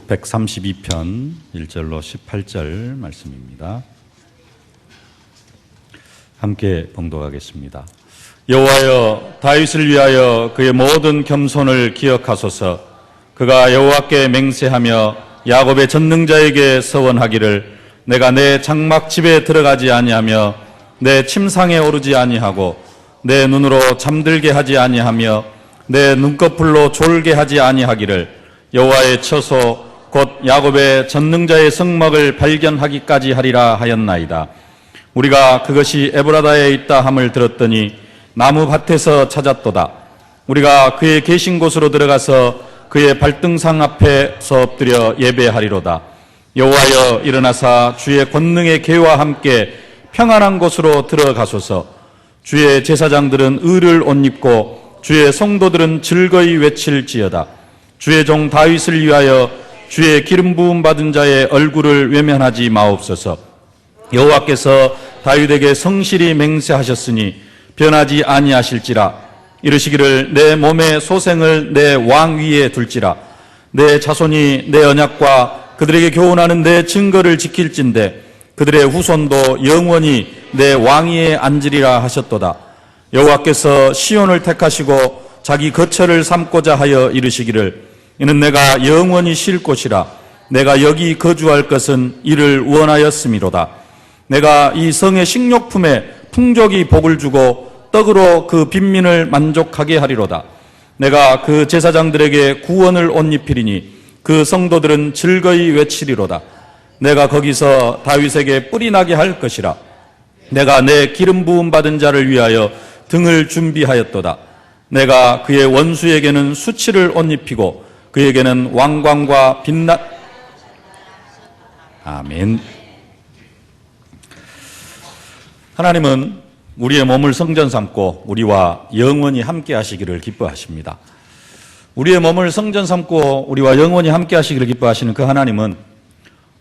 132편 1절로 18절 말씀입니다. 함께 봉독하겠습니다. 여호와여, 다윗을 위하여 그의 모든 겸손을 기억하소서. 그가 여호와께 맹세하며 야곱의 전능자에게 서원하기를 내가 내 장막집에 들어가지 아니하며 내 침상에 오르지 아니하고 내 눈으로 잠들게 하지 아니하며 내 눈꺼풀로 졸게 하지 아니하기를 여호와의 처소 곧 야곱의 전능자의 성막을 발견하기까지 하리라 하였나이다. 우리가 그것이 에브라다에 있다 함을 들었더니 나무 밭에서 찾았도다. 우리가 그의 계신 곳으로 들어가서 그의 발등상 앞에서 엎드려 예배하리로다. 여호와여, 일어나사 주의 권능의 계와 함께 평안한 곳으로 들어가소서. 주의 제사장들은 의를 옷 입고 주의 성도들은 즐거이 외칠지어다. 주의 종 다윗을 위하여 주의 기름 부음 받은 자의 얼굴을 외면하지 마옵소서. 여호와께서 다윗에게 성실히 맹세하셨으니 변하지 아니하실지라. 이르시기를 내 몸의 소생을 내 왕 위에 둘지라. 내 자손이 내 언약과 그들에게 교훈하는 내 증거를 지킬진대 그들의 후손도 영원히 내 왕위에 앉으리라 하셨도다. 여호와께서 시온을 택하시고 자기 거처를 삼고자 하여 이르시기를 이는 내가 영원히 쉴 곳이라. 내가 여기 거주할 것은 이를 원하였음이로다. 내가 이 성의 식료품에 풍족이 복을 주고 떡으로 그 빈민을 만족하게 하리로다. 내가 그 제사장들에게 구원을 옷 입히리니 그 성도들은 즐거이 외치리로다. 내가 거기서 다윗에게 뿔이 나게 할 것이라. 내가 내 기름 부음 받은 자를 위하여 등을 준비하였도다. 내가 그의 원수에게는 수치를 옷 입히고 그에게는 왕관과 빛나. 아멘. 하나님은 우리의 몸을 성전 삼고 우리와 영원히 함께 하시기를 기뻐하십니다. 우리의 몸을 성전 삼고 우리와 영원히 함께 하시기를 기뻐하시는 그 하나님은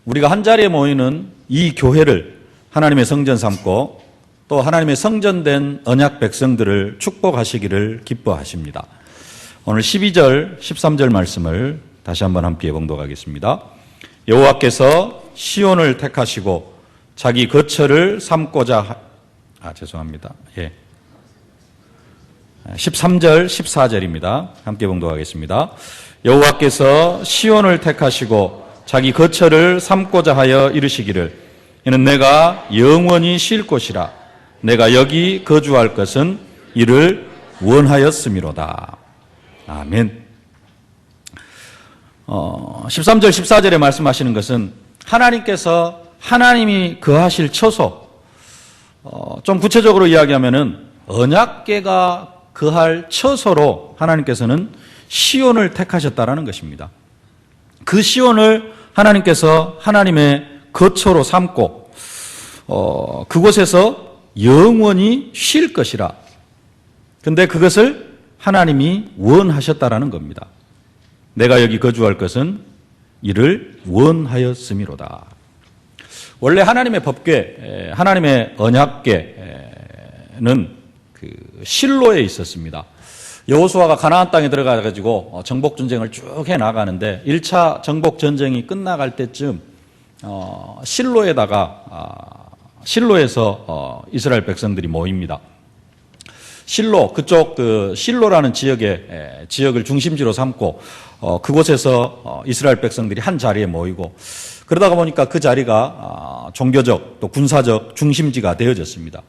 우리가 한 자리에 모이는 이 교회를 하나님의 성전 삼고 또 하나님의 성전된 언약 백성들을 축복하시기를 기뻐하십니다. 오늘 12절, 13절 말씀을 다시 한번 함께 봉독하겠습니다. 여호와께서 시온을 택하시고 자기 거처를 삼고자 13절, 14절입니다. 함께 봉독하겠습니다. 여호와께서 시온을 택하시고 자기 거처를 삼고자 하여 이르시기를 이는 내가 영원히 쉴 곳이라. 내가 여기 거주할 것은 이를 원하였음이로다. 아멘. 13절, 14절에 말씀하시는 것은 하나님께서 하나님이 거하실 처소, 좀 구체적으로 이야기하면은 언약궤가 거할 처소로 하나님께서는 시온을 택하셨다라는 것입니다. 그 시온을 하나님께서 하나님의 거처로 삼고 그곳에서 영원히 쉴 것이라. 근데 그것을 하나님이 원하셨다라는 겁니다. 내가 여기 거주할 것은 이를 원하였음이로다. 원래 하나님의 법궤, 하나님의 언약궤는 그 실로에 있었습니다. 여호수아가 가나안 땅에 들어가 가지고 정복 전쟁을 쭉 해 나가는데 1차 정복 전쟁이 끝나갈 때쯤 실로에서 이스라엘 백성들이 모입니다. 실로, 그쪽 실로라는 지역을 중심지로 삼고 그곳에서 이스라엘 백성들이 한 자리에 모이고 그러다가 보니까 그 자리가 종교적 또 군사적 중심지가 되어졌습니다.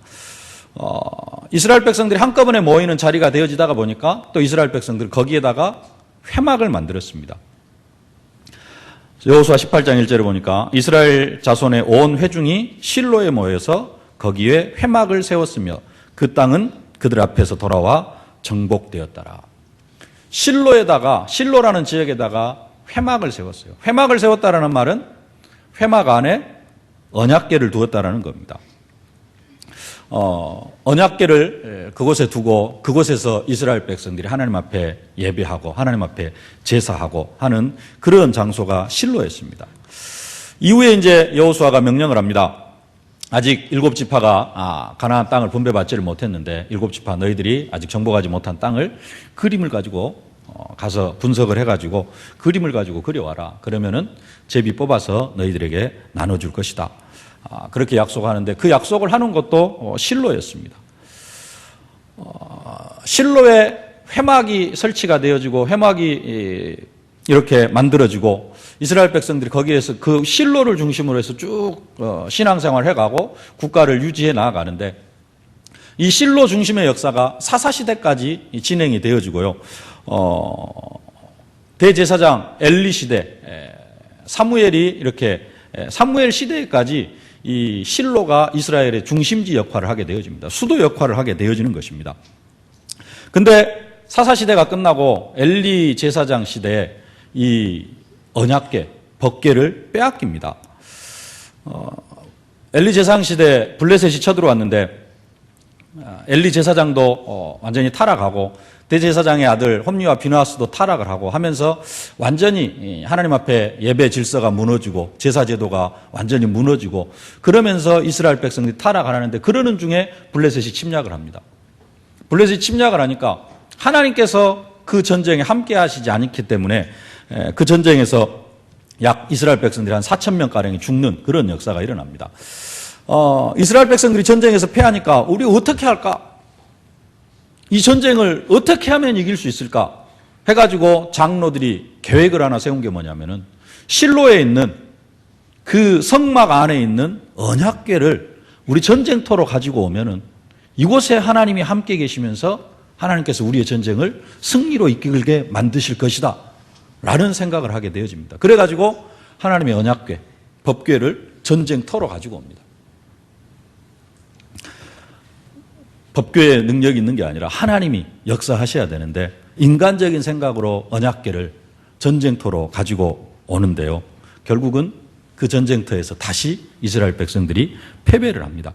이스라엘 백성들이 한꺼번에 모이는 자리가 되어지다가 보니까 또 이스라엘 백성들이 거기에다가 회막을 만들었습니다. 여호수아 18장 1절에 보니까 이스라엘 자손의 온 회중이 실로에 모여서 거기에 회막을 세웠으며 그 땅은 그들 앞에서 돌아와 정복되었더라. 실로라는 지역에다가 회막을 세웠어요. 회막을 세웠다라는 말은 회막 안에 언약궤를 두었다라는 겁니다. 언약궤를 그곳에 두고 그곳에서 이스라엘 백성들이 하나님 앞에 예배하고 하나님 앞에 제사하고 하는 그런 장소가 실로였습니다. 이후에 이제 여호수아가 명령을 합니다. 아직 7지파가 가나안 땅을 분배받지를 못했는데 7지파 너희들이 아직 정복하지 못한 땅을 그림을 가지고 가서 분석을 해가지고 그림을 가지고 그려와라. 그러면은 제비 뽑아서 너희들에게 나눠줄 것이다. 그렇게 약속하는데 그 약속을 하는 것도 실로였습니다. 실로에 회막이 설치가 되어지고 회막이 이렇게 만들어지고 이스라엘 백성들이 거기에서 그 실로를 중심으로 해서 쭉 신앙생활을 해가고 국가를 유지해 나아가는데 이 실로 중심의 역사가 사사시대까지 진행이 되어지고요. 대제사장 엘리 시대, 사무엘이 이렇게 사무엘 시대까지 이 실로가 이스라엘의 중심지 역할을 하게 되어집니다. 수도 역할을 하게 되어지는 것입니다. 근데 사사시대가 끝나고 엘리 제사장 시대에 이 언약궤, 법궤를 빼앗깁니다. 엘리 제사장 시대에 블레셋이 쳐들어왔는데 엘리 제사장도 완전히 타락하고 대제사장의 아들 홈리와 비느하스도 타락을 하고 하면서 완전히 하나님 앞에 예배 질서가 무너지고 제사 제도가 완전히 무너지고 그러면서 이스라엘 백성들이 타락을 하는데 그러는 중에 블레셋이 침략을 합니다. 블레셋이 침략을 하니까 하나님께서 그 전쟁에 함께 하시지 않기 때문에 그 전쟁에서 약 이스라엘 백성들이 한 4,000명가량이 죽는 그런 역사가 일어납니다. 이스라엘 백성들이 전쟁에서 패하니까 우리 어떻게 할까? 이 전쟁을 어떻게 하면 이길 수 있을까? 해가지고 장로들이 계획을 하나 세운 게 뭐냐면은 실로에 있는 그 성막 안에 있는 언약궤를 우리 전쟁터로 가지고 오면은 이곳에 하나님이 함께 계시면서 하나님께서 우리의 전쟁을 승리로 이끌게 만드실 것이다. 라는 생각을 하게 되어집니다. 그래가지고 하나님의 언약궤, 법궤를 전쟁터로 가지고 옵니다. 법궤에 능력이 있는 게 아니라 하나님이 역사하셔야 되는데 인간적인 생각으로 언약궤를 전쟁터로 가지고 오는데요. 결국은 그 전쟁터에서 다시 이스라엘 백성들이 패배를 합니다.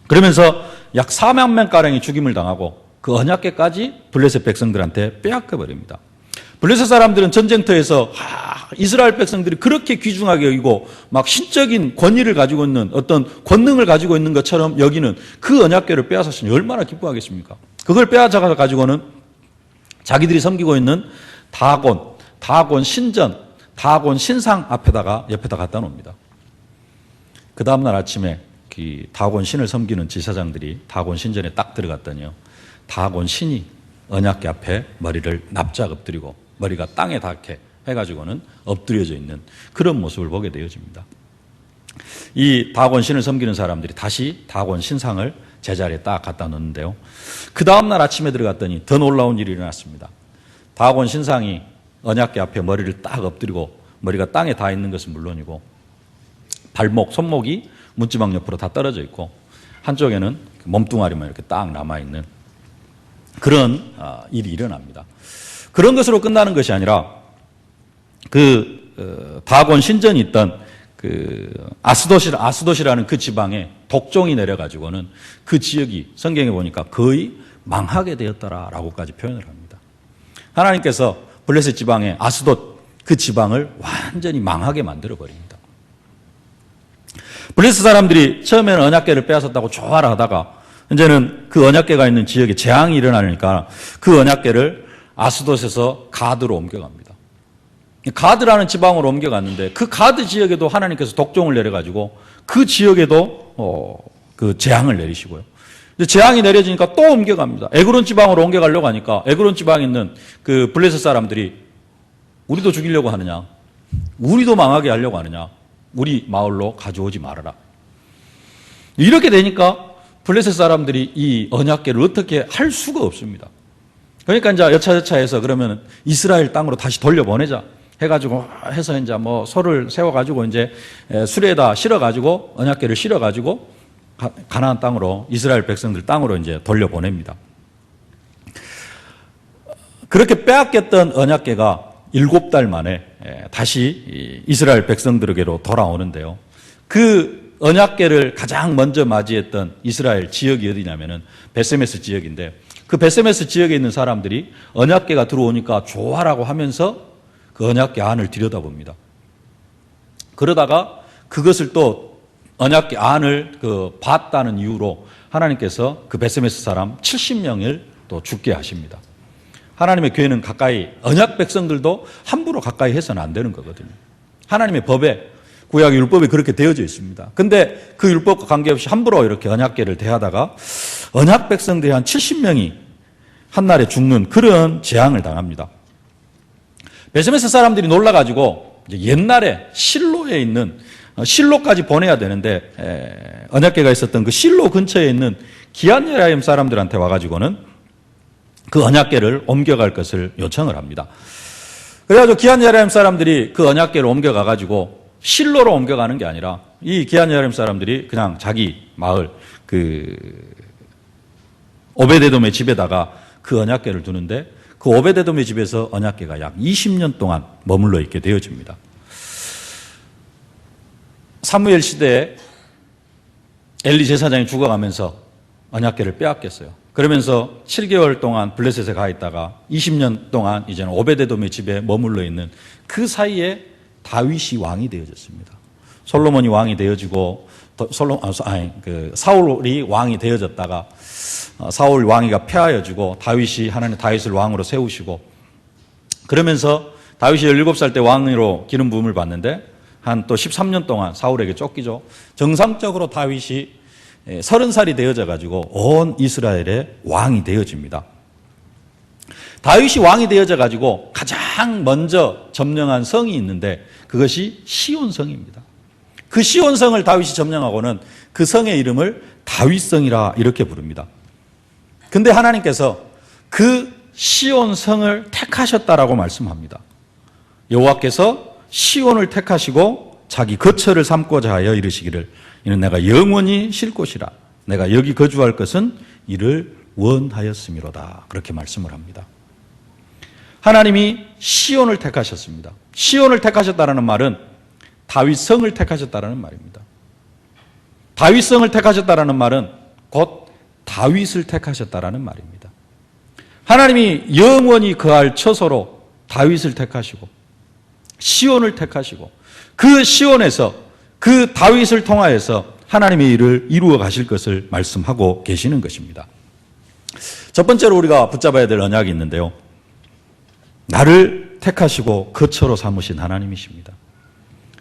그러면서 약 4만 명가량이 죽임을 당하고 그 언약궤까지 블레셋 백성들한테 빼앗겨 버립니다. 블레셋 사람들은 전쟁터에서 이스라엘 백성들이 그렇게 귀중하게 여기고 막 신적인 권위를 가지고 있는 어떤 권능을 가지고 있는 것처럼 여기는 그 언약궤를 빼앗았으니 얼마나 기뻐하겠습니까? 그걸 빼앗아 가지고는 자기들이 섬기고 있는 다곤 신전, 다곤 신상 옆에다 갖다 놓습니다. 그 다음날 아침에 다곤 신을 섬기는 제사장들이 다곤 신전에 딱 들어갔더니요. 다곤 신이 언약궤 앞에 머리를 납작 엎드리고 머리가 땅에 닿게 해가지고는 엎드려져 있는 그런 모습을 보게 되어집니다. 이 다곤 신을 섬기는 사람들이 다시 다곤 신상을 제자리에 딱 갖다 놓는데요. 그 다음날 아침에 들어갔더니 더 놀라운 일이 일어났습니다. 다곤 신상이 언약궤 앞에 머리를 딱 엎드리고 머리가 땅에 닿아 있는 것은 물론이고 발목, 손목이 문지방 옆으로 다 떨어져 있고 한쪽에는 몸뚱아리만 이렇게 딱 남아있는 그런 일이 일어납니다. 그런 것으로 끝나는 것이 아니라 다곤 신전이 있던 아스돗이라는 그 지방에 독종이 내려가지고는 그 지역이 성경에 보니까 거의 망하게 되었더라라고까지 표현을 합니다. 하나님께서 블레셋 지방의 아스돗 그 지방을 완전히 망하게 만들어 버립니다. 블레셋 사람들이 처음에는 언약궤를 빼앗았다고 좋아라 하다가 이제는 그 언약궤가 있는 지역에 재앙이 일어나니까 그 언약궤를 아스돗에서 가드로 옮겨갑니다. 가드라는 지방으로 옮겨갔는데 그 가드 지역에도 하나님께서 독종을 내려가지고 그 지역에도 그 재앙을 내리시고요. 재앙이 내려지니까 또 옮겨갑니다. 에그론 지방으로 옮겨가려고 하니까 에그론 지방에 있는 그 블레셋 사람들이 우리도 죽이려고 하느냐, 우리도 망하게 하려고 하느냐, 우리 마을로 가져오지 말아라. 이렇게 되니까 블레셋 사람들이 이 언약궤를 어떻게 할 수가 없습니다. 그러니까 이제 여차여차해서 그러면 이스라엘 땅으로 다시 돌려보내자 해가지고 해서 이제 뭐 소를 세워가지고 이제 수레에다 실어가지고 언약궤를 실어가지고 가나안 땅으로 이스라엘 백성들 땅으로 이제 돌려보냅니다. 그렇게 빼앗겼던 언약궤가 7달 만에 다시 이스라엘 백성들에게로 돌아오는데요. 그 언약궤를 가장 먼저 맞이했던 이스라엘 지역이 어디냐면은 베세메스 지역인데 그 베세메스 지역에 있는 사람들이 언약궤가 들어오니까 좋아라고 하면서 그 언약궤 안을 들여다봅니다. 그러다가 그것을 또 언약궤 안을 봤다는 이유로 하나님께서 그 베세메스 사람 70명을 또 죽게 하십니다. 하나님의 교회는 가까이, 언약 백성들도 함부로 가까이 해서는 안 되는 거거든요. 하나님의 법에, 구약 율법에 그렇게 되어져 있습니다. 근데 그 율법과 관계없이 함부로 이렇게 언약궤를 대하다가 언약 백성들이 한 70명이 한날에 죽는 그런 재앙을 당합니다. 베스메스 사람들이 놀라가지고 이제 옛날에 실로에 있는, 실로까지 보내야 되는데 언약궤가 있었던 그 실로 근처에 있는 기한예라임 사람들한테 와가지고는 그 언약궤를 옮겨갈 것을 요청을 합니다. 그래가지고 기한예라임 사람들이 그 언약궤를 옮겨가가지고 실로로 옮겨가는 게 아니라 이 기한예라임 사람들이 그냥 자기 마을 그 오베데돔의 집에다가 그 언약궤를 두는데 그 오베데돔의 집에서 언약궤가 약 20년 동안 머물러 있게 되어집니다. 사무엘 시대에 엘리 제사장이 죽어가면서 언약궤를 빼앗겼어요. 그러면서 7개월 동안 블레셋에 가 있다가 20년 동안 이제는 오베데돔의 집에 머물러 있는 그 사이에 다윗이 왕이 되어졌습니다. 솔로몬이 왕이 되어지고 사울이 왕이 되어졌다가 사울 왕위가 폐하여지고 다윗이 하나님 다윗을 왕으로 세우시고 그러면서 다윗이 17살 때 왕으로 기름 부음을 받는데 한 또 13년 동안 사울에게 쫓기죠. 정상적으로 다윗이 30살이 되어져 가지고 온 이스라엘의 왕이 되어집니다. 다윗이 왕이 되어져 가지고 가장 먼저 점령한 성이 있는데 그것이 시온성입니다. 그 시온성을 다윗이 점령하고는 그 성의 이름을 다윗성이라 이렇게 부릅니다. 근데 하나님께서 그 시온성을 택하셨다라고 말씀합니다. 여호와께서 시온을 택하시고 자기 거처를 삼고자 하여 이르시기를 이는 내가 영원히 쉴 곳이라 내가 여기 거주할 것은 이를 원하였음이로다 그렇게 말씀을 합니다. 하나님이 시온을 택하셨습니다. 시온을 택하셨다는 말은 다윗성을 택하셨다는 말입니다. 다윗성을 택하셨다는 말은 곧 다윗을 택하셨다는 말입니다. 하나님이 영원히 거할 처소로 다윗을 택하시고 시온을 택하시고 그 시온에서 그 다윗을 통하여서 하나님의 일을 이루어 가실 것을 말씀하고 계시는 것입니다. 첫 번째로 우리가 붙잡아야 될 언약이 있는데요. 나를 택하시고 거처로 삼으신 하나님이십니다.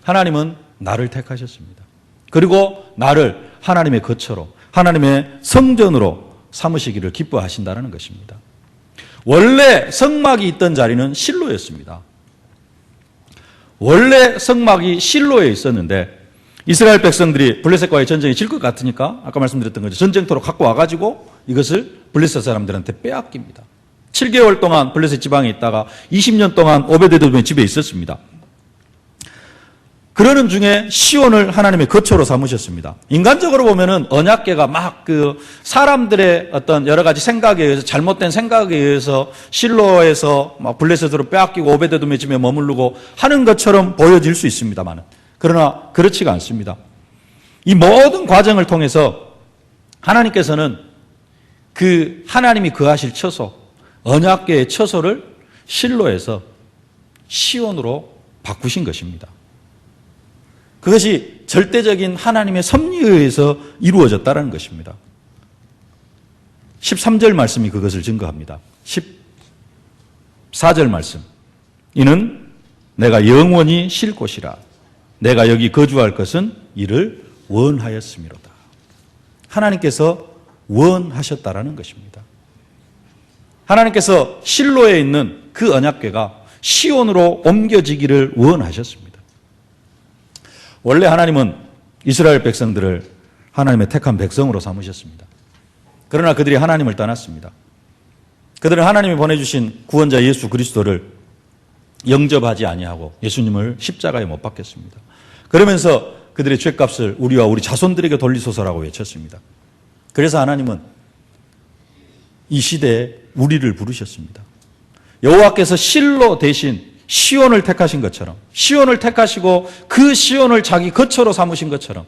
하나님은 나를 택하셨습니다. 그리고 나를 하나님의 거처로 하나님의 성전으로 삼으시기를 기뻐하신다는 것입니다. 원래 성막이 있던 자리는 실로였습니다. 원래 성막이 실로에 있었는데 이스라엘 백성들이 블레셋과의 전쟁이 질 것 같으니까 아까 말씀드렸던 거죠. 전쟁터로 갖고 와가지고 이것을 블레셋 사람들한테 빼앗깁니다. 7개월 동안 블레셋 지방에 있다가 20년 동안 오베데돔의 집에 있었습니다. 그러는 중에 시온을 하나님의 거처로 삼으셨습니다. 인간적으로 보면은 언약궤가 막 사람들의 어떤 여러 가지 생각에 의해서 잘못된 생각에 의해서 실로에서 막 블레셋으로 빼앗기고 오베데돔의 집에 머무르고 하는 것처럼 보여질 수 있습니다만 그러나 그렇지가 않습니다. 이 모든 과정을 통해서 하나님께서는 그 하나님이 거하실 처소, 언약궤의 처소를 실로에서 시온으로 바꾸신 것입니다. 그것이 절대적인 하나님의 섭리에 의해서 이루어졌다는 것입니다. 13절 말씀이 그것을 증거합니다. 14절 말씀. 이는 내가 영원히 쉴 곳이라 내가 여기 거주할 것은 이를 원하였음이로다. 하나님께서 원하셨다라는 것입니다. 하나님께서 실로에 있는 그 언약궤가 시온으로 옮겨지기를 원하셨습니다. 원래 하나님은 이스라엘 백성들을 하나님의 택한 백성으로 삼으셨습니다. 그러나 그들이 하나님을 떠났습니다. 그들은 하나님이 보내주신 구원자 예수 그리스도를 영접하지 아니하고 예수님을 십자가에 못 박혔습니다. 그러면서 그들의 죄값을 우리와 우리 자손들에게 돌리소서라고 외쳤습니다. 그래서 하나님은 이 시대에 우리를 부르셨습니다. 여호와께서 실로 대신 시온을 택하신 것처럼 시온을 택하시고 그 시온을 자기 거처로 삼으신 것처럼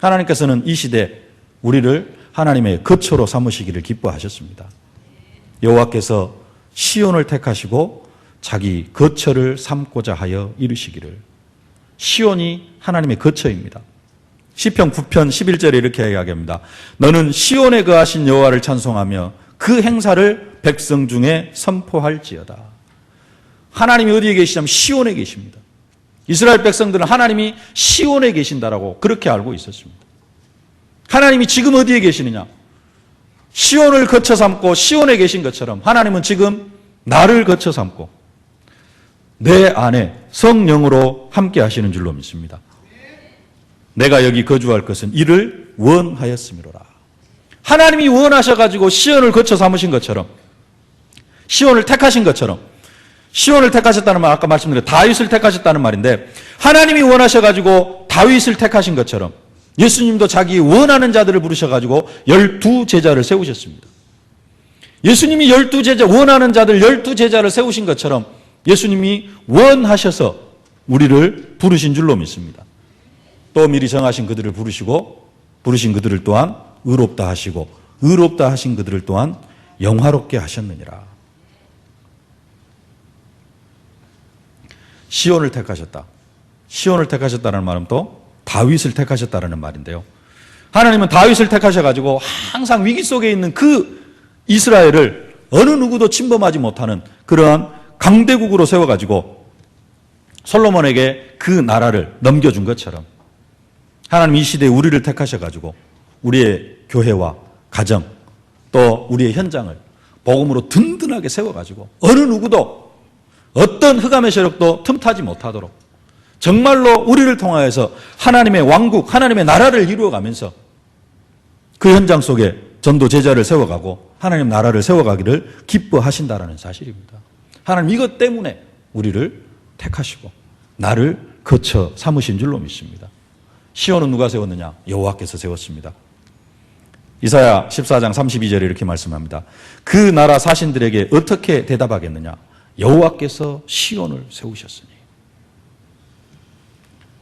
하나님께서는 이 시대에 우리를 하나님의 거처로 삼으시기를 기뻐하셨습니다. 여호와께서 시온을 택하시고 자기 거처를 삼고자 하여 이루시기를. 시온이 하나님의 거처입니다. 시편 9편 11절에 이렇게 이야기합니다. 너는 시온에 거하신 여호와를 찬송하며 그 행사를 백성 중에 선포할지어다. 하나님이 어디에 계시냐면 시온에 계십니다. 이스라엘 백성들은 하나님이 시온에 계신다라고 그렇게 알고 있었습니다. 하나님이 지금 어디에 계시느냐? 시온을 거쳐 삼고 시온에 계신 것처럼 하나님은 지금 나를 거쳐 삼고 내 안에 성령으로 함께 하시는 줄로 믿습니다. 내가 여기 거주할 것은 이를 원하였음이로라. 하나님이 원하셔가지고 시온을 거쳐 삼으신 것처럼, 시온을 택하신 것처럼, 시온을 택하셨다는 말 아까 말씀드린 다윗을 택하셨다는 말인데, 하나님이 원하셔가지고 다윗을 택하신 것처럼 예수님도 자기 원하는 자들을 부르셔가지고 12제자를 세우셨습니다. 예수님이 12제자, 원하는 자들 12제자를 세우신 것처럼 예수님이 원하셔서 우리를 부르신 줄로 믿습니다. 또 미리 정하신 그들을 부르시고, 부르신 그들을 또한 의롭다 하시고, 의롭다 하신 그들을 또한 영화롭게 하셨느니라. 시온을 택하셨다. 시온을 택하셨다는 말은 또 다윗을 택하셨다는 말인데요. 하나님은 다윗을 택하셔가지고 항상 위기 속에 있는 그 이스라엘을 어느 누구도 침범하지 못하는 그러한 강대국으로 세워가지고 솔로몬에게 그 나라를 넘겨준 것처럼 하나님 이 시대에 우리를 택하셔가지고 우리의 교회와 가정 또 우리의 현장을 복음으로 든든하게 세워가지고 어느 누구도 어떤 흑암의 세력도 틈타지 못하도록 정말로 우리를 통하여서 하나님의 왕국, 하나님의 나라를 이루어가면서 그 현장 속에 전도 제자를 세워가고 하나님 나라를 세워가기를 기뻐하신다라는 사실입니다. 하나님 이것 때문에 우리를 택하시고 나를 거쳐 삼으신 줄로 믿습니다. 시온은 누가 세웠느냐? 여호와께서 세웠습니다. 이사야 14장 32절에 이렇게 말씀합니다. 그 나라 사신들에게 어떻게 대답하겠느냐? 여호와께서 시온을 세우셨으니.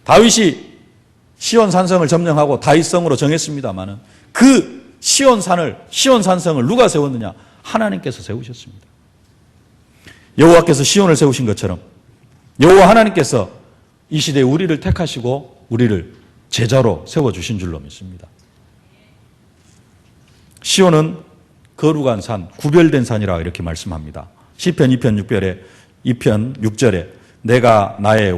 다윗이 시온 산성을 점령하고 다윗성으로 정했습니다마는 그 시온 산성을 누가 세웠느냐? 하나님께서 세우셨습니다. 여호와께서 시온을 세우신 것처럼 여호와 하나님께서 이 시대에 우리를 택하시고 우리를 제자로 세워주신 줄로 믿습니다. 시온은 거룩한 산, 구별된 산이라 이렇게 말씀합니다. 시편 2편 6절에 내가 나의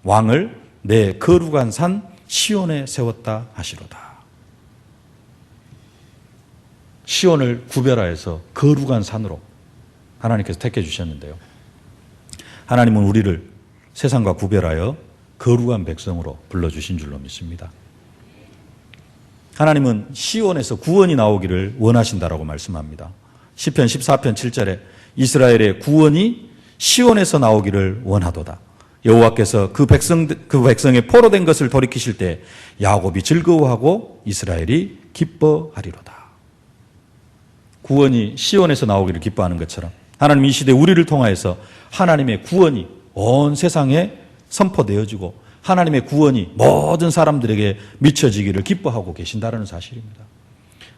왕을 내 거룩한 산 시온에 세웠다 하시로다. 시온을 구별하여서 거룩한 산으로 하나님께서 택해 주셨는데요. 하나님은 우리를 세상과 구별하여 거룩한 백성으로 불러주신 줄로 믿습니다. 하나님은 시온에서 구원이 나오기를 원하신다라고 말씀합니다. 시편 14편 7절에 이스라엘의 구원이 시온에서 나오기를 원하도다. 여호와께서 그 백성의 포로된 것을 돌이키실 때 야곱이 즐거워하고 이스라엘이 기뻐하리로다. 구원이 시온에서 나오기를 기뻐하는 것처럼 하나님 이 시대 우리를 통하여서 하나님의 구원이 온 세상에 선포되어지고 하나님의 구원이 모든 사람들에게 미쳐지기를 기뻐하고 계신다는 사실입니다.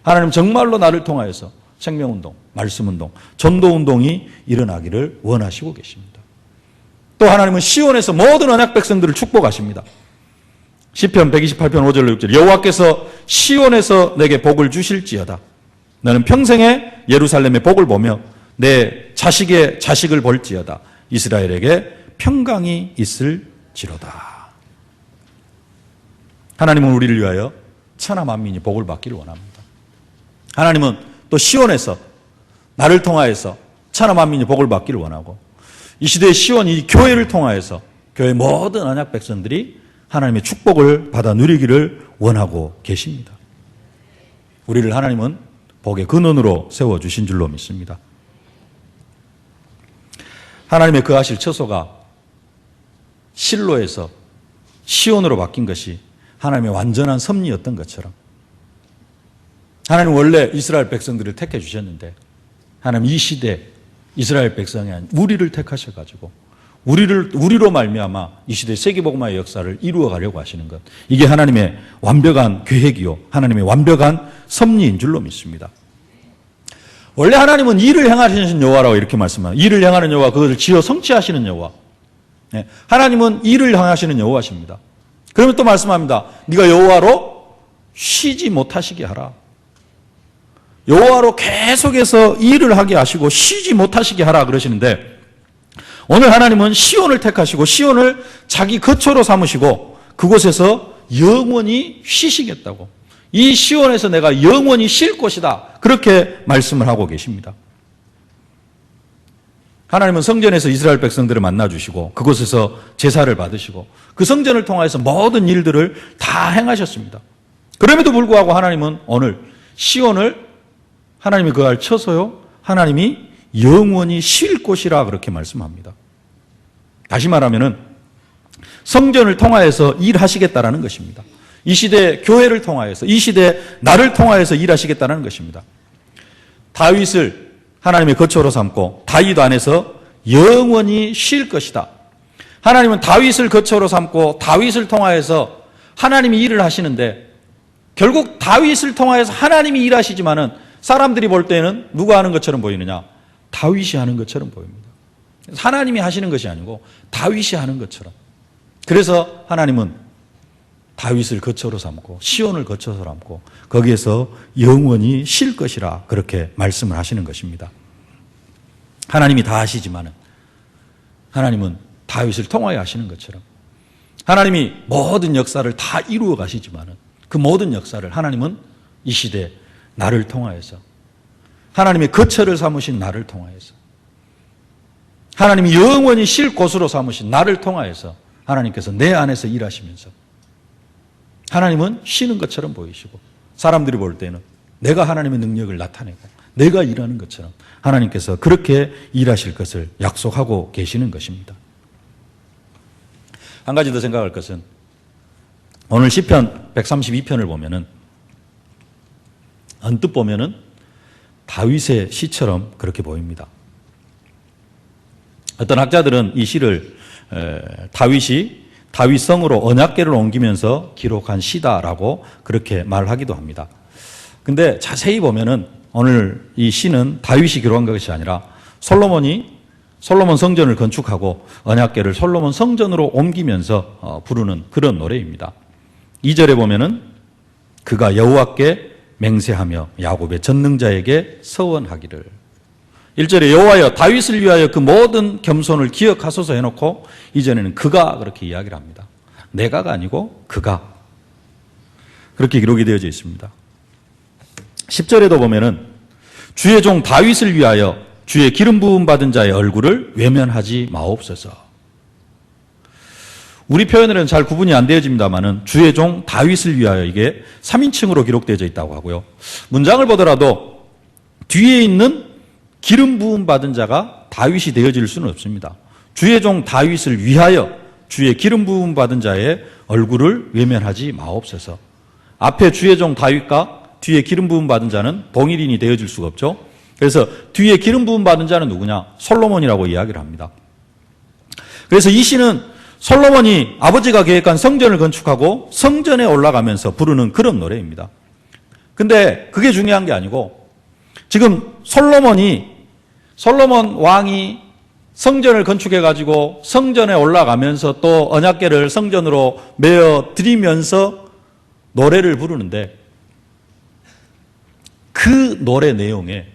하나님 정말로 나를 통하여서 생명운동, 말씀운동, 전도운동이 일어나기를 원하시고 계십니다. 또 하나님은 시온에서 모든 언약 백성들을 축복하십니다. 시편 128편 5절 6절 여호와께서 시온에서 내게 복을 주실지어다. 너는 평생에 예루살렘의 복을 보며 내 자식의 자식을 볼지어다. 이스라엘에게 평강이 있을지로다. 하나님은 우리를 위하여 천하 만민이 복을 받기를 원합니다. 하나님은 또 시온에서 나를 통하여서 천하 만민이 복을 받기를 원하고 이 시대의 시온 이 교회를 통하여서 교회 모든 언약 백성들이 하나님의 축복을 받아 누리기를 원하고 계십니다. 우리를 하나님은 복의 근원으로 세워주신 줄로 믿습니다. 하나님의 거하실 처소가 실로에서 시온으로 바뀐 것이 하나님의 완전한 섭리였던 것처럼 하나님 원래 이스라엘 백성들을 택해 주셨는데 하나님 이 시대 이스라엘 백성이 아닌 우리를 택하셔가지고 우리로 말미암아 이 시대 세계복음화의 역사를 이루어 가려고 하시는 것, 이게 하나님의 완벽한 계획이요 하나님의 완벽한 섭리인 줄로 믿습니다. 원래 하나님은 일을 행하시는 여호와라고 이렇게 말씀합니다. 일을 행하는 여호와, 그것을 지어 성취하시는 여호와. 하나님은 일을 행하시는 여호와십니다. 그러면 또 말씀합니다. 네가 여호와로 쉬지 못하시게 하라. 여호와로 계속해서 일을 하게 하시고 쉬지 못하시게 하라 그러시는데, 오늘 하나님은 시온을 택하시고 시온을 자기 거처로 삼으시고 그곳에서 영원히 쉬시겠다고, 이 시온에서 내가 영원히 쉴 곳이다, 그렇게 말씀을 하고 계십니다. 하나님은 성전에서 이스라엘 백성들을 만나주시고 그곳에서 제사를 받으시고 그 성전을 통해서 모든 일들을 다 행하셨습니다. 그럼에도 불구하고 하나님은 오늘 시온을 하나님이 그할 쳐서요, 하나님이 영원히 쉴 곳이라 그렇게 말씀합니다. 다시 말하면은 성전을 통하여서 일하시겠다라는 것입니다. 이 시대 교회를 통하여서, 이 시대 나를 통하여서 일하시겠다는 것입니다. 다윗을 하나님의 거처로 삼고 다윗 안에서 영원히 쉴 것이다. 하나님은 다윗을 거처로 삼고 다윗을 통하여서 하나님이 일을 하시는데, 결국 다윗을 통하여서 하나님이 일하시지만은 사람들이 볼 때는 누가 하는 것처럼 보이느냐? 다윗이 하는 것처럼 보입니다. 하나님이 하시는 것이 아니고 다윗이 하는 것처럼. 그래서 하나님은 다윗을 거처로 삼고 시온을 거처로 삼고 거기에서 영원히 쉴 것이라 그렇게 말씀을 하시는 것입니다. 하나님이 다 하시지만은 하나님은 다윗을 통하여 하시는 것처럼 하나님이 모든 역사를 다 이루어 가시지만은 그 모든 역사를 하나님은 이 시대 나를 통하여서, 하나님의 거처를 삼으신 나를 통하여서, 하나님이 영원히 쉴 곳으로 삼으신 나를 통하여서 하나님께서 내 안에서 일하시면서 하나님은 쉬는 것처럼 보이시고, 사람들이 볼 때는 내가 하나님의 능력을 나타내고 내가 일하는 것처럼 하나님께서 그렇게 일하실 것을 약속하고 계시는 것입니다. 한 가지 더 생각할 것은, 오늘 시편 132편을 보면은 언뜻 보면은 다윗의 시처럼 그렇게 보입니다. 어떤 학자들은 이 시를 다윗이 다윗성으로 언약궤를 옮기면서 기록한 시다라고 그렇게 말하기도 합니다. 근데 자세히 보면은 오늘 이 시는 다윗이 기록한 것이 아니라 솔로몬 성전을 건축하고 언약궤를 솔로몬 성전으로 옮기면서 부르는 그런 노래입니다. 2절에 보면은 그가 여호와께 맹세하며 야곱의 전능자에게 서원하기를. 1절에 여호와여 다윗을 위하여 그 모든 겸손을 기억하소서 해놓고 이전에는 그가 그렇게 이야기를 합니다. 내가가 아니고 그가. 그렇게 기록이 되어져 있습니다. 10절에도 보면은 주의 종 다윗을 위하여 주의 기름 부음 받은 자의 얼굴을 외면하지 마옵소서. 우리 표현으로는 잘 구분이 안 되어집니다만은 주의 종 다윗을 위하여, 이게 3인칭으로 기록되어져 있다고 하고요. 문장을 보더라도 뒤에 있는 기름 부음 받은 자가 다윗이 되어질 수는 없습니다. 주의 종 다윗을 위하여 주의 기름 부음 받은 자의 얼굴을 외면하지 마옵소서. 앞에 주의 종 다윗과 뒤에 기름 부음 받은 자는 동일인이 되어질 수가 없죠. 그래서 뒤에 기름 부음 받은 자는 누구냐? 솔로몬이라고 이야기를 합니다. 그래서 이 시는 솔로몬이 아버지가 계획한 성전을 건축하고 성전에 올라가면서 부르는 그런 노래입니다. 근데 그게 중요한 게 아니고, 지금 솔로몬 왕이 성전을 건축해가지고 성전에 올라가면서 또 언약궤를 성전으로 메어 드리면서 노래를 부르는데, 그 노래 내용에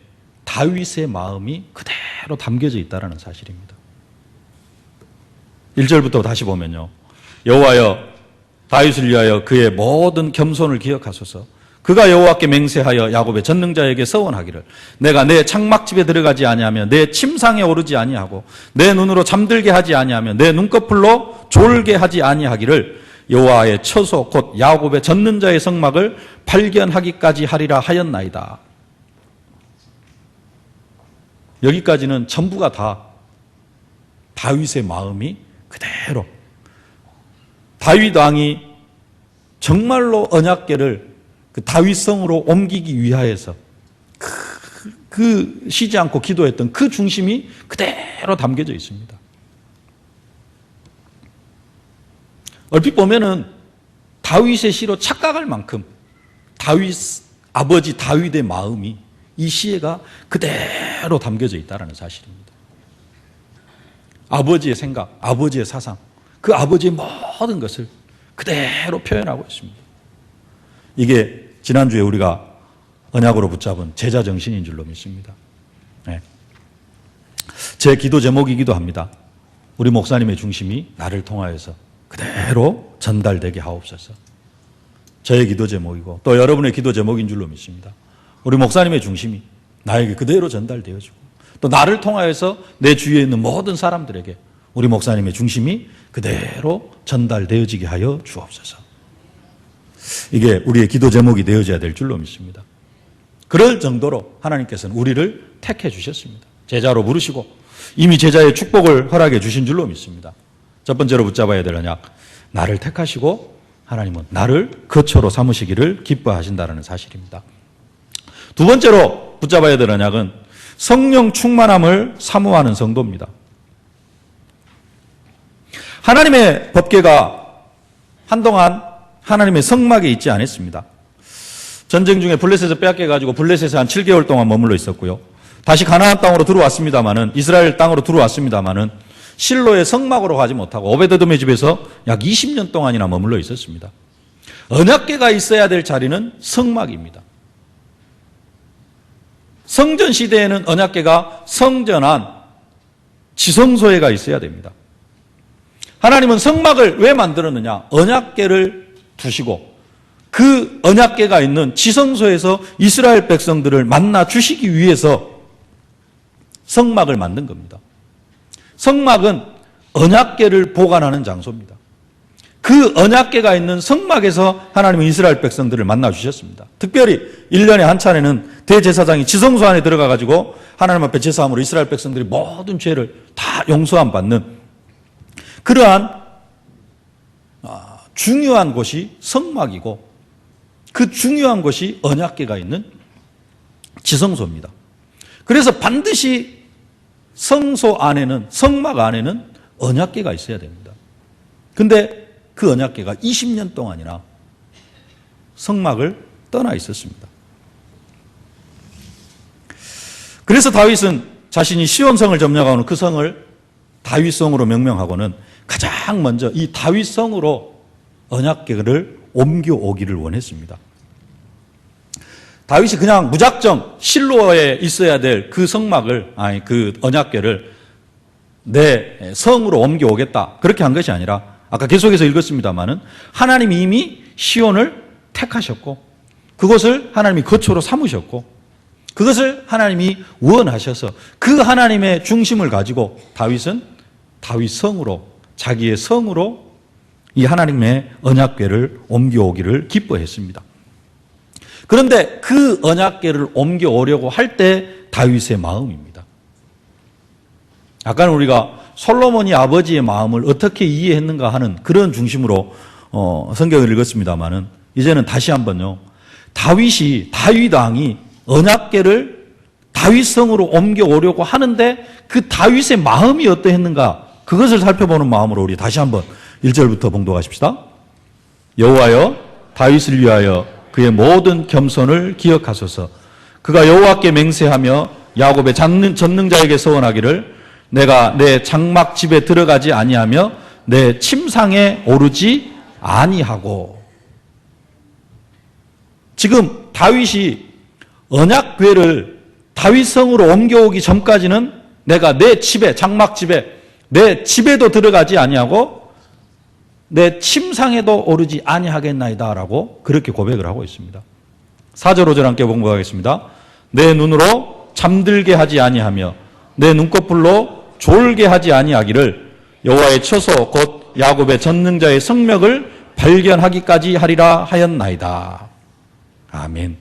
다윗의 마음이 그대로 담겨져 있다는 사실입니다. 1절부터 다시 보면요, 여호와여 다윗을 위하여 그의 모든 겸손을 기억하소서. 그가 여호와께 맹세하여 야곱의 전능자에게 서원하기를, 내가 내 장막집에 들어가지 아니하며 내 침상에 오르지 아니하고 내 눈으로 잠들게 하지 아니하며 내 눈꺼풀로 졸게 하지 아니하기를 여호와의 처소 곧 야곱의 전능자의 성막을 발견하기까지 하리라 하였나이다. 여기까지는 전부가 다 다윗의 마음이 그대로, 다윗 왕이 정말로 언약궤를 그 다윗성으로 옮기기 위하여서 그 쉬지 않고 기도했던 그 중심이 그대로 담겨져 있습니다. 얼핏 보면은 다윗의 시로 착각할 만큼 아버지 다윗의 마음이 이 시에가 그대로 담겨져 있다는 사실입니다. 아버지의 생각, 아버지의 사상, 그 아버지의 모든 것을 그대로 표현하고 있습니다. 이게 지난주에 우리가 언약으로 붙잡은 제자 정신인 줄로 믿습니다. 네. 제 기도 제목이기도 합니다. 우리 목사님의 중심이 나를 통하여서 그대로 전달되게 하옵소서. 저의 기도 제목이고 또 여러분의 기도 제목인 줄로 믿습니다. 우리 목사님의 중심이 나에게 그대로 전달되어지고 또 나를 통하여서 내 주위에 있는 모든 사람들에게 우리 목사님의 중심이 그대로 전달되어지게 하여 주옵소서. 이게 우리의 기도 제목이 되어져야 될 줄로 믿습니다. 그럴 정도로 하나님께서는 우리를 택해 주셨습니다. 제자로 부르시고 이미 제자의 축복을 허락해 주신 줄로 믿습니다. 첫 번째로 붙잡아야 될 언약, 나를 택하시고 하나님은 나를 거처로 삼으시기를 기뻐하신다는 사실입니다. 두 번째로 붙잡아야 될 언약은 성령 충만함을 사모하는 성도입니다. 하나님의 법궤가 한동안 하나님의 성막에 있지 않았습니다. 전쟁 중에 블레셋에서 빼앗겨가지고 블레셋에 한 7개월 동안 머물러 있었고요. 다시 가나안 땅으로 들어왔습니다마는, 이스라엘 땅으로 들어왔습니다마는 실로의 성막으로 가지 못하고 오베데돔의 집에서 약 20년 동안이나 머물러 있었습니다. 언약궤가 있어야 될 자리는 성막입니다. 성전 시대에는 언약궤가 성전안 지성소에가 있어야 됩니다. 하나님은 성막을 왜 만들었느냐? 언약궤를 두시고 그 언약궤가 있는 지성소에서 이스라엘 백성들을 만나 주시기 위해서 성막을 만든 겁니다. 성막은 언약궤를 보관하는 장소입니다. 그 언약궤가 있는 성막에서 하나님은 이스라엘 백성들을 만나 주셨습니다. 특별히 1년에 한 차례는 대제사장이 지성소 안에 들어가 가지고 하나님 앞에 제사함으로 이스라엘 백성들이 모든 죄를 다 용서함 받는 그러한 중요한 곳이 성막이고 그 중요한 곳이 언약궤가 있는 지성소입니다. 그래서 반드시 성소 안에는, 성막 안에는 언약궤가 있어야 됩니다. 근데 그 언약궤가 20년 동안이나 성막을 떠나 있었습니다. 그래서 다윗은 자신이 시온성을 점령하고는 그 성을 다윗성으로 명명하고는 가장 먼저 이 다윗성으로 언약궤를 옮겨오기를 원했습니다. 다윗이 그냥 무작정 실로에 있어야 될 그 성막을, 그 언약궤를 내 성으로 옮겨오겠다 그렇게 한 것이 아니라 아까 계속해서 읽었습니다마는 하나님이 이미 시온을 택하셨고 그것을 하나님이 거처로 삼으셨고 그것을 하나님이 원하셔서 그 하나님의 중심을 가지고 다윗은 다윗성으로, 자기의 성으로 이 하나님의 언약궤를 옮겨오기를 기뻐했습니다. 그런데 그 언약궤를 옮겨오려고 할 때 다윗의 마음입니다. 아까는 우리가 솔로몬이 아버지의 마음을 어떻게 이해했는가 하는 그런 중심으로 성경을 읽었습니다마는 이제는 다시 한번요. 다윗 왕이 언약궤를 다윗성으로 옮겨오려고 하는데 그 다윗의 마음이 어떠했는가 그것을 살펴보는 마음으로 우리 다시 한번 1절부터 봉독하십시다. 여호와여 다윗을 위하여 그의 모든 겸손을 기억하소서. 그가 여호와께 맹세하며 야곱의 전능자에게 서원하기를 내가 내 장막 집에 들어가지 아니하며 내 침상에 오르지 아니하고. 지금 다윗이 언약궤를 다윗성으로 옮겨오기 전까지는 내가 내 집에, 장막 집에, 내 집에도 들어가지 아니하고 내 침상에도 오르지 아니하겠나이다 라고 그렇게 고백을 하고 있습니다. 4절 5절 함께 봉독하겠습니다. 내 눈으로 잠들게 하지 아니하며 내 눈꺼풀로 졸게 하지 아니하기를 여호와의 처소 곧 야곱의 전능자의 성맥을 발견하기까지 하리라 하였나이다. 아멘.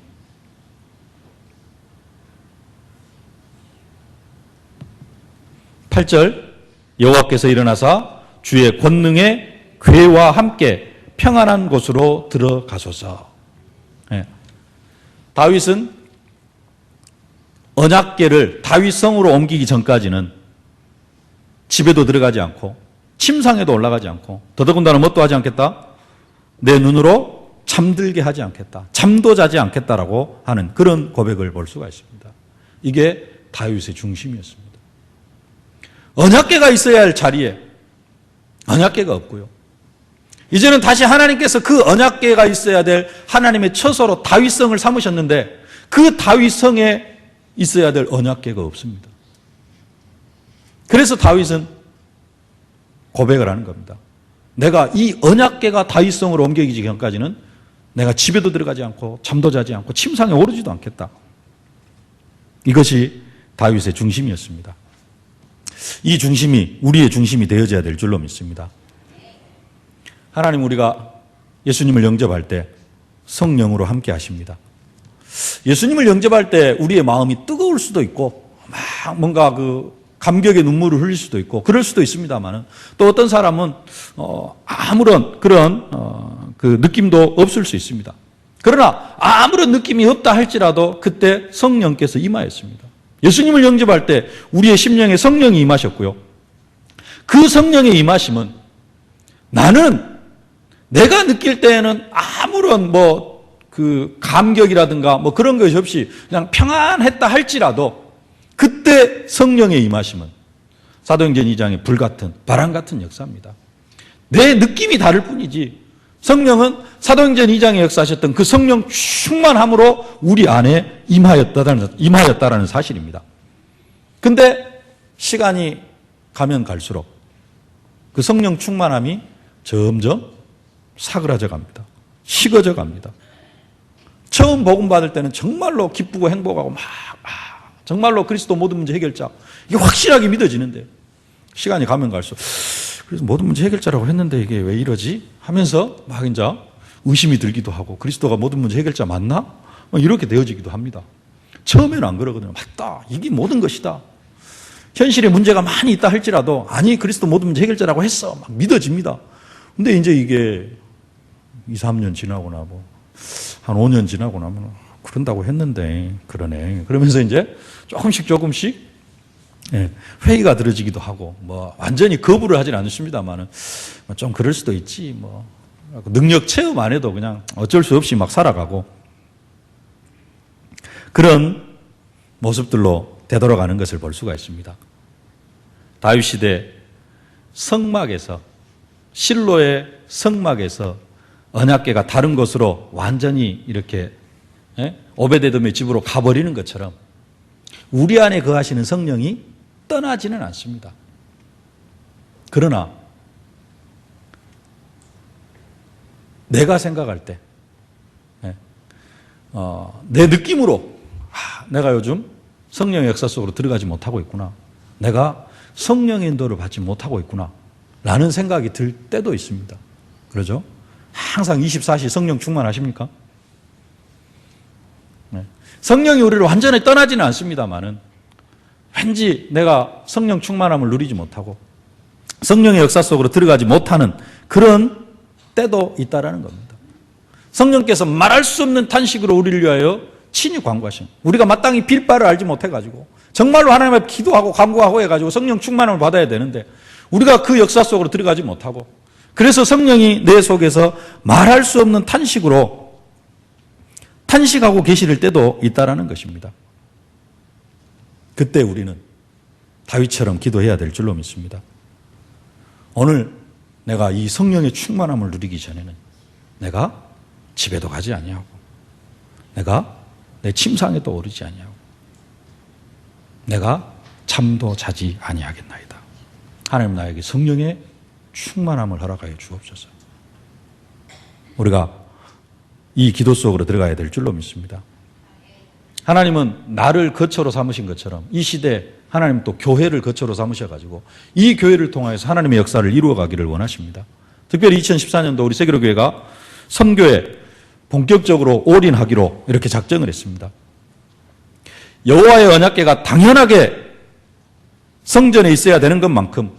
(8절) 여호와께서 일어나사 주의 권능의 궤와 함께 평안한 곳으로 들어가소서. 네. 다윗은 언약궤를 다윗성으로 옮기기 전까지는 집에도 들어가지 않고 침상에도 올라가지 않고 더더군다나 뭣도 하지 않겠다? 내 눈으로 잠들게 하지 않겠다. 잠도 자지 않겠다라고 하는 그런 고백을 볼 수가 있습니다. 이게 다윗의 중심이었습니다. 언약궤가 있어야 할 자리에 언약궤가 없고요. 이제는 다시 하나님께서 그 언약궤가 있어야 될 하나님의 처소로 다윗성을 삼으셨는데 그 다윗 성에 있어야 될 언약궤가 없습니다. 그래서 다윗은 고백을 하는 겁니다. 내가 이 언약궤가 다윗 성으로 옮겨지기 전까지는 내가 집에도 들어가지 않고 잠도 자지 않고 침상에 오르지도 않겠다. 이것이 다윗의 중심이었습니다. 이 중심이 우리의 중심이 되어져야 될 줄로 믿습니다. 하나님, 우리가 예수님을 영접할 때 성령으로 함께 하십니다. 예수님을 영접할 때 우리의 마음이 뜨거울 수도 있고 막 뭔가 감격의 눈물을 흘릴 수도 있고 그럴 수도 있습니다만, 또 어떤 사람은 아무런 그런 그 느낌도 없을 수 있습니다. 그러나 아무런 느낌이 없다 할지라도 그때 성령께서 임하였습니다. 예수님을 영접할 때 우리의 심령에 성령이 임하셨고요. 그 성령의 임하심은 나는 내가 느낄 때에는 아무런 그 감격이라든가 그런 것이 없이 그냥 평안했다 할지라도 그때 성령의 임하심은 사도행전 2장의 불같은 바람 같은 역사입니다. 내 느낌이 다를 뿐이지 성령은 사도행전 2장에 역사하셨던 그 성령 충만함으로 우리 안에 임하였다라는 사실입니다. 근데 시간이 가면 갈수록 그 성령 충만함이 점점 사그라져 갑니다. 식어져 갑니다. 처음 복음 받을 때는 정말로 기쁘고 행복하고 정말로 그리스도 모든 문제 해결자, 이게 확실하게 믿어지는데 시간이 가면 갈수록 그래서 모든 문제 해결자라고 했는데 이게 왜 이러지? 하면서 막 이제 의심이 들기도 하고 그리스도가 모든 문제 해결자 맞나? 이렇게 되어지기도 합니다. 처음에는 안 그러거든요. 맞다. 이게 모든 것이다. 현실에 문제가 많이 있다 할지라도 아니 그리스도 모든 문제 해결자라고 했어. 막 믿어집니다. 근데 이제 이게 2, 3년 지나고 나고 한 5년 지나고 나면 그런다고 했는데 그러네. 그러면서 이제 조금씩 회의가 들어지기도 하고 완전히 거부를 하진 않습니다만은 좀 그럴 수도 있지 능력 체험 안 해도 그냥 어쩔 수 없이 막 살아가고 그런 모습들로 되돌아가는 것을 볼 수가 있습니다. 다윗 시대 성막에서 실로의 성막에서 언약궤가 다른 곳으로 완전히 이렇게 오베데돔의 집으로 가버리는 것처럼 우리 안에 거하시는 성령이 떠나지는 않습니다. 그러나 내가 생각할 때 내 느낌으로 내가 요즘 성령의 역사 속으로 들어가지 못하고 있구나. 내가 성령의 인도를 받지 못하고 있구나. 라는 생각이 들 때도 있습니다. 그러죠? 항상 24시 성령 충만하십니까? 성령이 우리를 완전히 떠나지는 않습니다만은 왠지 내가 성령 충만함을 누리지 못하고 성령의 역사 속으로 들어가지 못하는 그런 때도 있다라는 겁니다. 성령께서 말할 수 없는 탄식으로 우리를 위하여 친히 간구하신, 우리가 마땅히 빌 바를 알지 못해가지고 정말로 하나님 앞에 기도하고 간구하고 해가지고 성령 충만함을 받아야 되는데 우리가 그 역사 속으로 들어가지 못하고 그래서 성령이 내 속에서 말할 수 없는 탄식으로 탄식하고 계실 때도 있다라는 것입니다. 그때 우리는 다윗처럼 기도해야 될 줄로 믿습니다. 오늘 내가 이 성령의 충만함을 누리기 전에는 내가 집에도 가지 아니하고 내가 내 침상에도 오르지 아니하고 내가 잠도 자지 아니하겠나이다. 하나님 나에게 성령의 충만함을 허락하여 주옵소서. 우리가 이 기도 속으로 들어가야 될 줄로 믿습니다. 하나님은 나를 거처로 삼으신 것처럼 이 시대 하나님 또 교회를 거처로 삼으셔가지고 이 교회를 통하여서 하나님의 역사를 이루어가기를 원하십니다. 특별히 2014년도 우리 세계로교회가 선교에 본격적으로 올인하기로 이렇게 작정을 했습니다. 여호와의 언약궤가 당연하게 성전에 있어야 되는 것만큼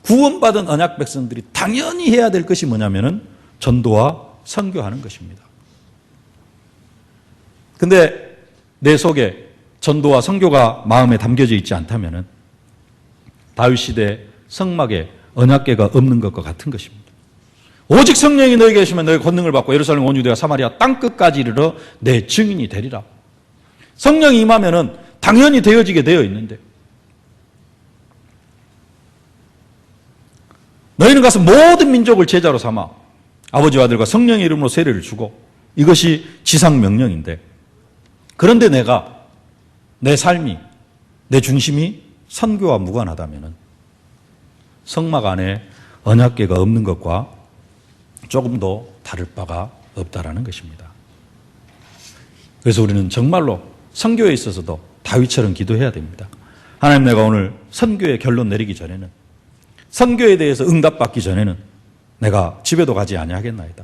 구원받은 언약 백성들이 당연히 해야 될 것이 뭐냐면은 전도와 선교하는 것입니다. 근데 내 속에 전도와 선교가 마음에 담겨져 있지 않다면은 다윗 시대 성막에 언약궤가 없는 것과 같은 것입니다. 오직 성령이 너에게 계시면 너의 권능을 받고 예루살렘 온 유대와 사마리아 땅끝까지 이르러 내 증인이 되리라. 성령이 임하면은 당연히 되어지게 되어 있는데 너희는 가서 모든 민족을 제자로 삼아 아버지와 아들과 성령의 이름으로 세례를 주고 이것이 지상 명령인데 그런데 내 삶이, 내 중심이 선교와 무관하다면 성막 안에 언약궤가 없는 것과 조금도 다를 바가 없다라는 것입니다. 그래서 우리는 정말로 선교에 있어서도 다윗처럼 기도해야 됩니다. 하나님, 내가 오늘 선교의 결론 내리기 전에는, 선교에 대해서 응답받기 전에는 내가 집에도 가지 아니하겠나이다.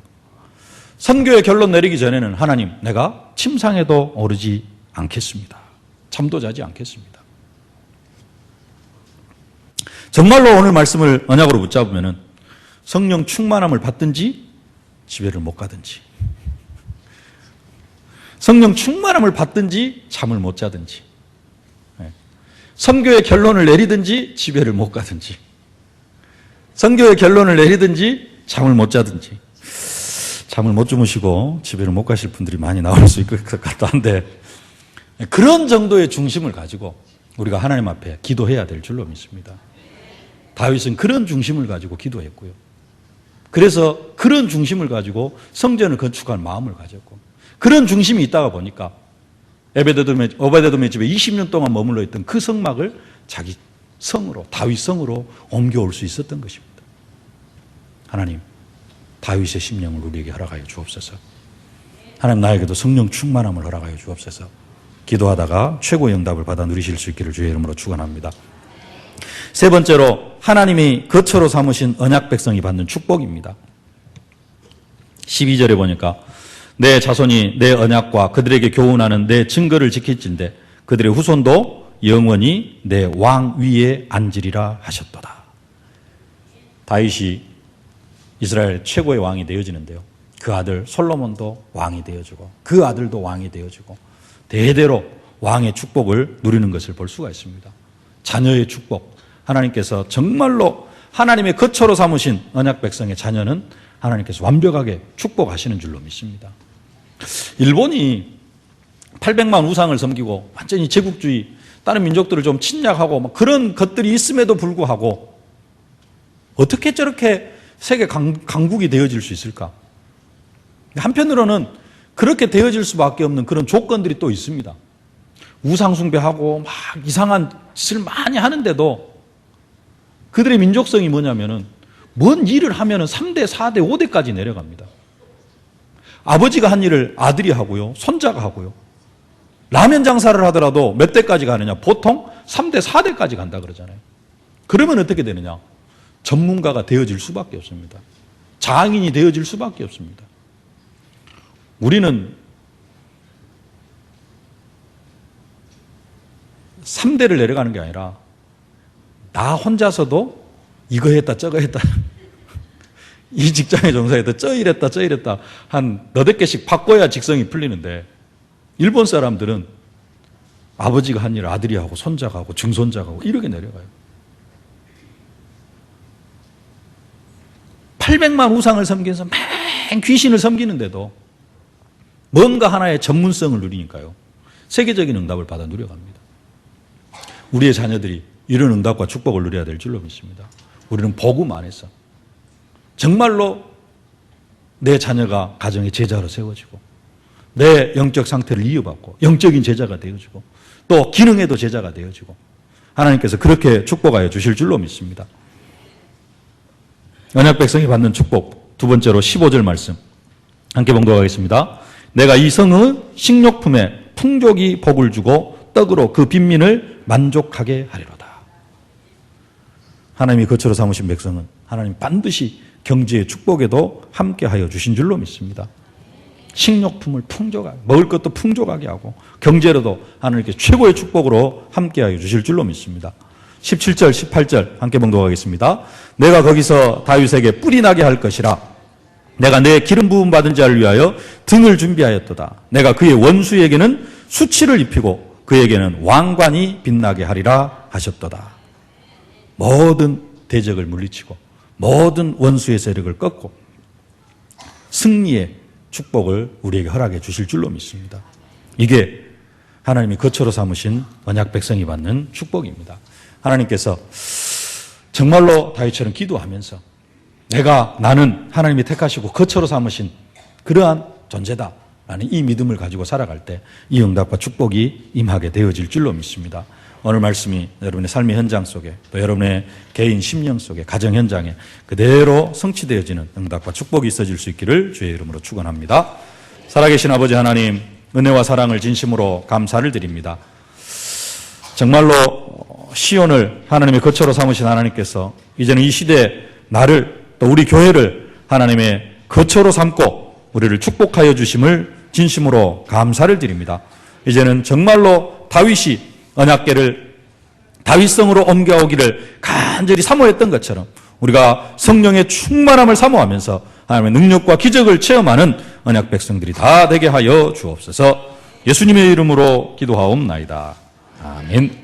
선교의 결론 내리기 전에는 하나님, 내가 침상에도 오르지 않겠습니다. 잠도 자지 않겠습니다. 정말로 오늘 말씀을 언약으로 붙잡으면 성령 충만함을 받든지 집에를 못 가든지, 성령 충만함을 받든지 잠을 못 자든지, 선교의 결론을 내리든지 집에를 못 가든지, 선교의 결론을 내리든지 잠을 못 자든지. 잠을 못 주무시고 집에를 못 가실 분들이 많이 나올 수 있을 것 같다 한데, 그런 정도의 중심을 가지고 우리가 하나님 앞에 기도해야 될 줄로 믿습니다. 다윗은 그런 중심을 가지고 기도했고요. 그래서 그런 중심을 가지고 성전을 건축할 마음을 가졌고, 그런 중심이 있다가 보니까 오베데돔의 집에 20년 동안 머물러 있던 그 성막을 자기 성으로, 다윗 성으로 옮겨올 수 있었던 것입니다. 하나님, 다윗의 심령을 우리에게 허락하여 주옵소서. 하나님, 나에게도 성령 충만함을 허락하여 주옵소서. 기도하다가 최고의 응답을 받아 누리실 수 있기를 주의 이름으로 축원합니다. 세 번째로, 하나님이 거처로 삼으신 언약 백성이 받는 축복입니다. 12절에 보니까 내 자손이 내 언약과 그들에게 교훈하는 내 증거를 지킬진대 그들의 후손도 영원히 내 왕 위에 앉으리라 하셨도다. 다윗이 이스라엘 최고의 왕이 되어지는데요, 그 아들 솔로몬도 왕이 되어지고 그 아들도 왕이 되어지고 대대로 왕의 축복을 누리는 것을 볼 수가 있습니다. 자녀의 축복, 하나님께서 정말로 하나님의 거처로 삼으신 언약 백성의 자녀는 하나님께서 완벽하게 축복하시는 줄로 믿습니다. 일본이 800만 우상을 섬기고 완전히 제국주의, 다른 민족들을 좀 침략하고 그런 것들이 있음에도 불구하고 어떻게 저렇게 세계 강국이 되어질 수 있을까? 한편으로는 그렇게 되어질 수밖에 없는 그런 조건들이 또 있습니다. 우상 숭배하고 막 이상한 짓을 많이 하는데도 그들의 민족성이 뭐냐면은 뭔 일을 하면은 3대, 4대, 5대까지 내려갑니다. 아버지가 한 일을 아들이 하고요, 손자가 하고요. 라면 장사를 하더라도 몇 대까지 가느냐? 보통 3대, 4대까지 간다 그러잖아요. 그러면 어떻게 되느냐? 전문가가 되어질 수밖에 없습니다. 장인이 되어질 수밖에 없습니다. 우리는 3대를 내려가는 게 아니라 나 혼자서도 이거 했다 저거 했다 이 직장에 종사했다 저 일했다 저 일했다 한 너댓 개씩 바꿔야 직성이 풀리는데, 일본 사람들은 아버지가 한 일을 아들이 하고 손자가 하고 증손자가 하고 이렇게 내려가요. 800만 우상을 섬기면서 맨 귀신을 섬기는데도 뭔가 하나의 전문성을 누리니까요, 세계적인 응답을 받아 누려갑니다. 우리의 자녀들이 이런 응답과 축복을 누려야 될 줄로 믿습니다. 우리는 복음 안에서 정말로 내 자녀가 가정의 제자로 세워지고 내 영적 상태를 이어받고 영적인 제자가 되어지고 또 기능에도 제자가 되어지고 하나님께서 그렇게 축복하여 주실 줄로 믿습니다. 언약 백성이 받는 축복, 두 번째로 15절 말씀 함께 봉독하겠습니다. 내가 이 성의 식료품에 풍족이 복을 주고 떡으로 그 빈민을 만족하게 하리로다. 하나님이 거처로 삼으신 백성은 하나님 반드시 경제의 축복에도 함께하여 주신 줄로 믿습니다. 식료품을 풍족하게, 먹을 것도 풍족하게 하고 경제로도 하나님께 최고의 축복으로 함께하여 주실 줄로 믿습니다. 17절 18절 함께 봉독하겠습니다. 내가 거기서 다윗에게 뿔이 나게 할 것이라. 내가 내 기름 부음 받은 자를 위하여 등을 준비하였도다. 내가 그의 원수에게는 수치를 입히고 그에게는 왕관이 빛나게 하리라 하셨도다. 모든 대적을 물리치고 모든 원수의 세력을 꺾고 승리의 축복을 우리에게 허락해 주실 줄로 믿습니다. 이게 하나님이 거처로 삼으신 언약 백성이 받는 축복입니다. 하나님께서 정말로 다윗처럼 기도하면서 나는 하나님이 택하시고 거처로 삼으신 그러한 존재다 라는 이 믿음을 가지고 살아갈 때 이 응답과 축복이 임하게 되어질 줄로 믿습니다. 오늘 말씀이 여러분의 삶의 현장 속에 또 여러분의 개인 심령 속에 가정 현장에 그대로 성취되어지는 응답과 축복이 있어질 수 있기를 주의 이름으로 축원합니다. 살아계신 아버지 하나님, 은혜와 사랑을 진심으로 감사를 드립니다. 정말로 시온을 하나님의 거처로 삼으신 하나님께서 이제는 이 시대 나를 또 우리 교회를 하나님의 거처로 삼고 우리를 축복하여 주심을 진심으로 감사를 드립니다. 이제는 정말로 다윗이 언약궤를 다윗성으로 옮겨오기를 간절히 사모했던 것처럼 우리가 성령의 충만함을 사모하면서 하나님의 능력과 기적을 체험하는 언약 백성들이 다 되게 하여 주옵소서. 예수님의 이름으로 기도하옵나이다. 아멘.